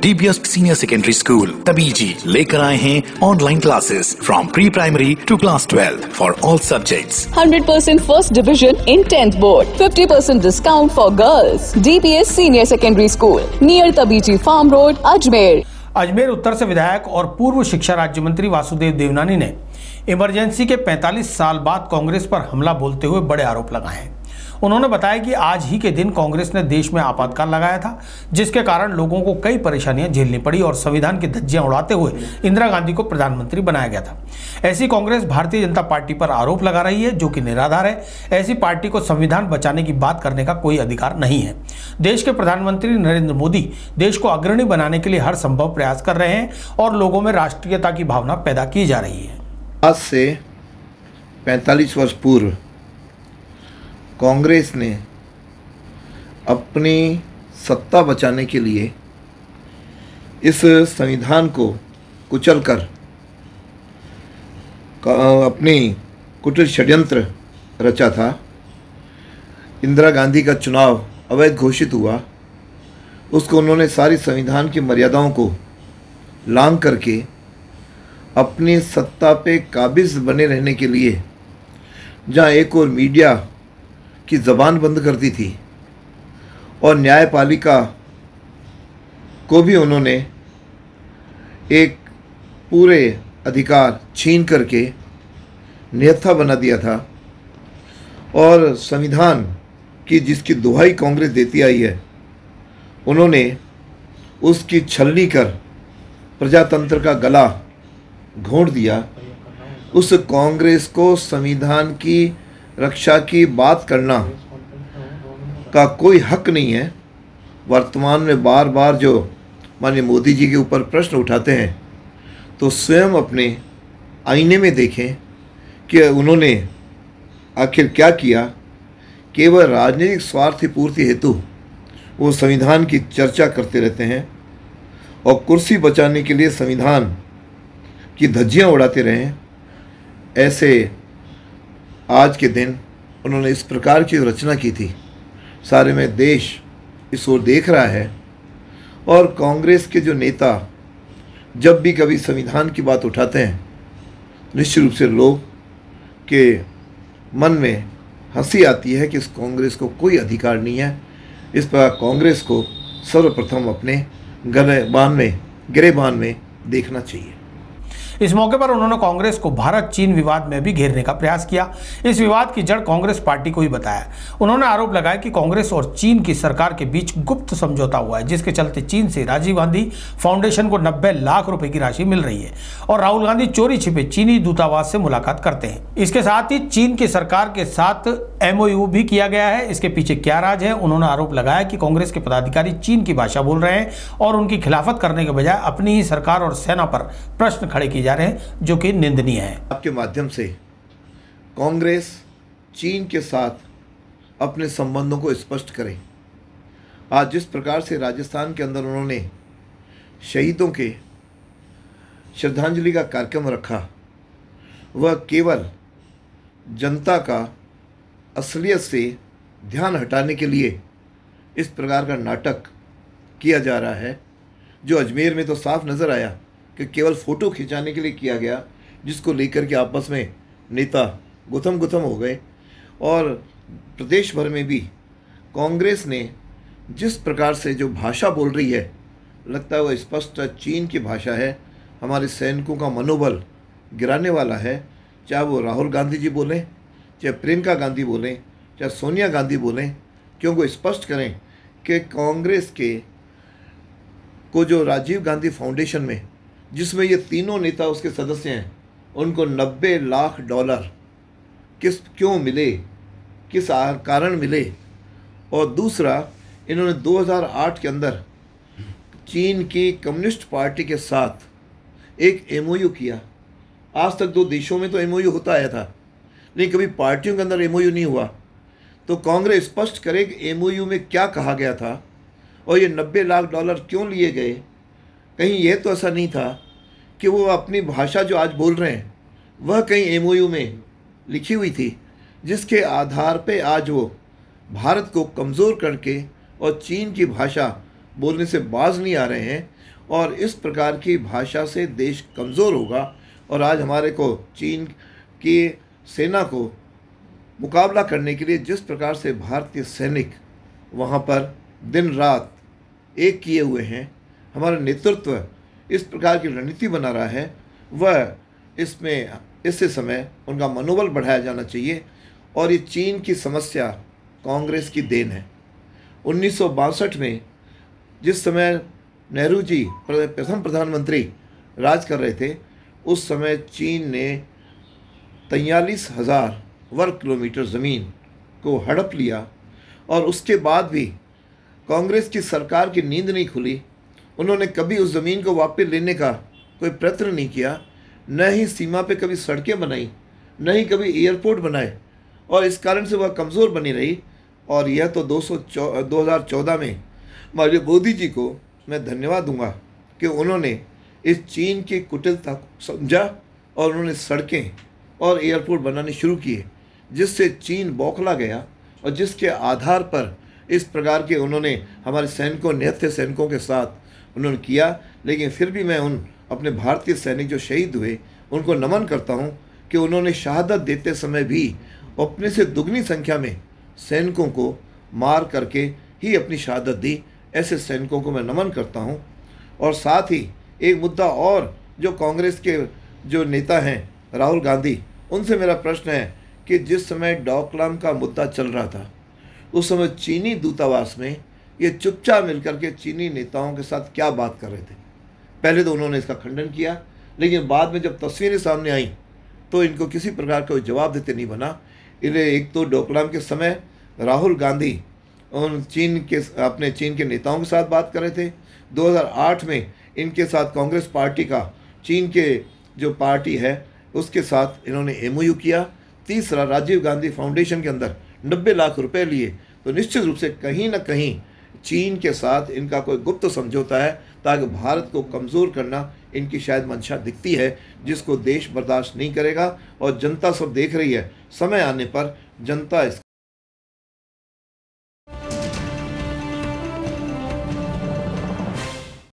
DPS Senior Secondary School, Tabiji लेकर आए हैं online classes from pre primary to class 12 for all subjects. 100% first division in 10th board. 50% discount for girls. DPS Senior Secondary School near Tabiji Farm Road, Ajmer. Ajmer उत्तर से विधायक और पूर्व शिक्षा राज्य मंत्री वासुदेव देवनानी ने इमरजेंसी के 45 साल बाद कांग्रेस पर हमला बोलते हुए बड़े आरोप लगाए हैं. उन्होंने बताया कि आज ही के दिन कांग्रेस ने देश में आपातकाल लगाया था, जिसके कारण लोगों को कई परेशानियां झेलनी पड़ी और संविधान की धज्जियां उड़ाते हुए इंदिरा गांधी को प्रधानमंत्री बनाया गया था. ऐसी कांग्रेस भारतीय जनता पार्टी पर आरोप लगा रही है, जो कि निराधार है. ऐसी पार्टी को संविधान बचाने की बात करने का कोई अधिकार नहीं है. देश के प्रधानमंत्री नरेंद्र मोदी देश को अग्रणी बनाने के लिए हर संभव प्रयास कर रहे हैं और लोगों में राष्ट्रीयता की भावना पैदा की जा रही है. आज से 45 वर्ष पूर्व कांग्रेस ने अपनी सत्ता बचाने के लिए इस संविधान को कुचलकर अपनी कुटिल षड्यंत्र रचा था. इंदिरा गांधी का चुनाव अवैध घोषित हुआ. उसको उन्होंने सारी संविधान की मर्यादाओं को लांघ करके अपनी सत्ता पे काबिज बने रहने के लिए, जहाँ एक और मीडिया की ज़बान बंद कर दी थी और न्यायपालिका को भी उन्होंने एक पूरे अधिकार छीन करके निहत्था बना दिया था, और संविधान की जिसकी दुहाई कांग्रेस देती आई है, उन्होंने उसकी छलनी कर प्रजातंत्र का गला घोंट दिया. उस कांग्रेस को संविधान की रक्षा की बात करना का कोई हक नहीं है. वर्तमान में बार बार जो माननीय मोदी जी के ऊपर प्रश्न उठाते हैं, तो स्वयं अपने आईने में देखें कि उन्होंने आखिर क्या किया. केवल राजनीतिक स्वार्थ पूर्ति हेतु वो संविधान की चर्चा करते रहते हैं और कुर्सी बचाने के लिए संविधान की धज्जियां उड़ाते रहें. ऐसे आज के दिन उन्होंने इस प्रकार की रचना की थी. सारे में देश इस ओर देख रहा है, और कांग्रेस के जो नेता जब भी कभी संविधान की बात उठाते हैं, निश्चित रूप से लोग के मन में हंसी आती है कि इस कांग्रेस को कोई अधिकार नहीं है. इस प्रकार कांग्रेस को सर्वप्रथम अपने गिरेबान में देखना चाहिए. इस मौके पर उन्होंने कांग्रेस को भारत चीन विवाद में भी घेरने का प्रयास किया. इस विवाद की जड़ कांग्रेस पार्टी को ही बताया. उन्होंने आरोप लगाया कि कांग्रेस और चीन की सरकार के बीच गुप्त समझौता हुआ है, जिसके चलते चीन से राजीव गांधी फाउंडेशन को 90 लाख रुपए की राशि मिल रही है और राहुल गांधी चोरी छिपे चीनी दूतावास से मुलाकात करते हैं. इसके साथ ही चीन की सरकार के साथ MOU भी किया गया है. इसके पीछे क्या राज है? उन्होंने आरोप लगाया कि कांग्रेस के पदाधिकारी चीन की भाषा बोल रहे हैं और उनकी खिलाफत करने के बजाय अपनी ही सरकार और सेना पर प्रश्न खड़े किए जा रहे हैं, जो कि निंदनीय है. आपके माध्यम से कांग्रेस चीन के साथ अपने संबंधों को स्पष्ट करे. आज जिस प्रकार से राजस्थान के अंदर उन्होंने शहीदों के श्रद्धांजलि का कार्यक्रम रखा, वह केवल जनता का असलियत से ध्यान हटाने के लिए इस प्रकार का नाटक किया जा रहा है, जो अजमेर में तो साफ नज़र आया कि केवल फ़ोटो खिंचाने के लिए किया गया, जिसको लेकर के आपस में नेता गुथम हो गए. और प्रदेश भर में भी कांग्रेस ने जिस प्रकार से जो भाषा बोल रही है, लगता है वह स्पष्ट चीन की भाषा है. हमारे सैनिकों का मनोबल गिराने वाला है. चाहे वो राहुल गांधी जी बोलें, चाहे प्रियंका गांधी बोलें, चाहे सोनिया गांधी बोलें, क्योंकि वो स्पष्ट करें कि कांग्रेस के को जो राजीव गांधी फाउंडेशन में, जिसमें ये तीनों नेता उसके सदस्य हैं, उनको 90 लाख डॉलर क्यों मिले, किस कारण मिले. और दूसरा, इन्होंने 2008 के अंदर चीन की कम्युनिस्ट पार्टी के साथ एक MOU किया. आज तक दो देशों में तो MOU होता आया था, लेकिन कभी पार्टियों के अंदर MOU नहीं हुआ. तो कांग्रेस स्पष्ट करे कि MOU में क्या कहा गया था और ये 90 लाख डॉलर क्यों लिए गए. कहीं यह तो ऐसा नहीं था कि वो अपनी भाषा जो आज बोल रहे हैं वह कहीं MOU में लिखी हुई थी, जिसके आधार पे आज वो भारत को कमज़ोर करके और चीन की भाषा बोलने से बाज नहीं आ रहे हैं और इस प्रकार की भाषा से देश कमज़ोर होगा। और आज हमारे को चीन की सेना को मुकाबला करने के लिए जिस प्रकार से भारतीय सैनिक वहाँ पर दिन रात एक किए हुए हैं, हमारा नेतृत्व इस प्रकार की रणनीति बना रहा है, वह इससे समय उनका मनोबल बढ़ाया जाना चाहिए। और ये चीन की समस्या कांग्रेस की देन है। 1962 में जिस समय नेहरू जी प्रथम प्रधानमंत्री राज कर रहे थे, उस समय चीन ने 43,000 वर्ग किलोमीटर ज़मीन को हड़प लिया और उसके बाद भी कांग्रेस की सरकार की नींद नहीं खुली। उन्होंने कभी उस ज़मीन को वापस लेने का कोई प्रयत्न नहीं किया, न ही सीमा पे कभी सड़कें बनाई, न ही कभी एयरपोर्ट बनाए, और इस कारण से वह कमज़ोर बनी रही। और यह तो 2014 में माननीय मोदी जी को मैं धन्यवाद दूंगा कि उन्होंने इस चीन की कुटिलता को समझा और उन्होंने सड़कें और एयरपोर्ट बनाने शुरू किए, जिससे चीन बौखला गया और जिसके आधार पर इस प्रकार के उन्होंने हमारे सैनिकों, निहत्थे सैनिकों के साथ उन्होंने किया। लेकिन फिर भी मैं उन अपने भारतीय सैनिक जो शहीद हुए उनको नमन करता हूं कि उन्होंने शहादत देते समय भी अपने से दुगनी संख्या में सैनिकों को मार करके ही अपनी शहादत दी। ऐसे सैनिकों को मैं नमन करता हूं। और साथ ही एक मुद्दा और, जो कांग्रेस के जो नेता हैं राहुल गांधी, उनसे मेरा प्रश्न है कि जिस समय डोकलाम का मुद्दा चल रहा था, उस समय चीनी दूतावास में ये चुपचाप मिलकर के चीनी नेताओं के साथ क्या बात कर रहे थे। पहले तो उन्होंने इसका खंडन किया, लेकिन बाद में जब तस्वीरें सामने आई तो इनको किसी प्रकार का जवाब देते नहीं बना। इन्हें एक तो डोकलाम के समय राहुल गांधी उन चीन के नेताओं के साथ बात कर रहे थे। 2008 में इनके साथ कांग्रेस पार्टी का, चीन के जो पार्टी है उसके साथ इन्होंने MOU किया। तीसरा, राजीव गांधी फाउंडेशन के अंदर 90 लाख रुपए लिए। तो निश्चित रूप से कहीं ना कहीं चीन के साथ इनका कोई गुप्त समझौता है, ताकि भारत को कमज़ोर करना इनकी शायद मंशा दिखती है, जिसको देश बर्दाश्त नहीं करेगा। और जनता सब देख रही है, समय आने पर जनता